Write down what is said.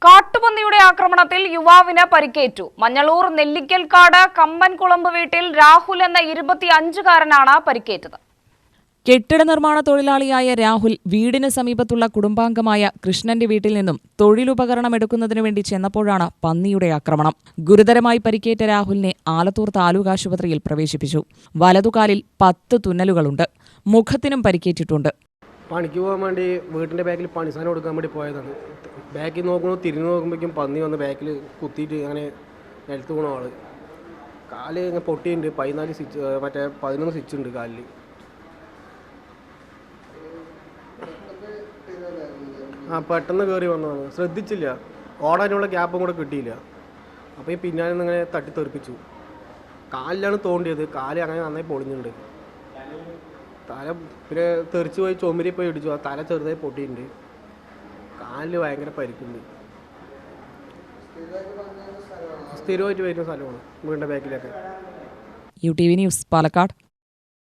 കാട്ടുപന്നിയുടെ ആക്രമണത്തിൽ യുവാവിന് പരിക്കേറ്റു. മഞ്ഞളൂർ നെല്ലിക്കൽക്കാട് കമ്പൻകുളമ്പ് വീട്ടിൽ രാഹുൽ എന്ന 25-കാരനാണ് പരിക്കേറ്റത്. കെട്ടിട നിർമ്മാണ തൊഴിലാളിയായ രാഹുൽ വീടിന് സമീപത്തുള്ള കുടുംബാംഗമായ കൃഷ്ണന്റെ വീട്ടിൽ നിന്നും തൊഴിലുപകരണം എടുക്കുന്നതിനു വേണ്ടി ചെന്നപ്പോഴാണ് പന്നിയുടെ ആക്രമണം. ഗുരുതരമായി പരിക്കേറ്റ രാഹുലിനെ ആലത്തൂർ താലൂക്ക് ആശുപത്രിയിൽ പ്രവേശിപ്പിച്ചു. വലതുകാലിൽ 10 തുന്നലുകളുണ്ട്. മുഖത്തിനും പരിക്കേറ്റിട്ടുണ്ട്. പണിക്ക് പോകാൻ വേണ്ടി വീട്ടിൻ്റെ ബാക്കിൽ പണിസാധനം കൊടുക്കാൻ വേണ്ടി പോയതാണ്. ബാക്കിൽ നോക്കുമ്പോൾ തിരിഞ്ഞു നോക്കുമ്പോഴേക്കും പന്നി വന്ന് ബാക്കിൽ കുത്തിയിട്ട് അങ്ങനെ നിലത്ത് വീണ ആള്. കാല് ഇങ്ങനെ പൊട്ടിയുണ്ട്. 14 സ്റ്റിച്ച്, മറ്റേ 11 സ്റ്റിച്ച് ഉണ്ട് കാലിൽ. പെട്ടെന്ന് കയറി വന്നതാണ്. ശ്രദ്ധിച്ചില്ല. ഓടാനുള്ള ഗ്യാപ്പും കൂടെ കിട്ടിയില്ല. അപ്പോൾ ഈ പിന്നാലെ നിന്ന് ഇങ്ങനെ തട്ടി തെറിപ്പിച്ചു. കാലിലാണ് തോണ്ടിയത്. കാല് അങ്ങനെ നന്നായി പൊളിഞ്ഞിട്ടുണ്ട്. തല പിന്നെ തെറിച്ച് പോയി ചുമരി പോയി ഇടിച്ചു. ആ തല ചെറുതായി പൊട്ടിയിട്ടുണ്ട്. കാലിൽ ഭയങ്കര പരിക്കുണ്ട്. സ്ഥിരമായിട്ട് വരുന്ന സ്ഥലമാണ് വീടിൻ്റെ ബാക്കിലൊക്കെ. UTV news, Palakkad.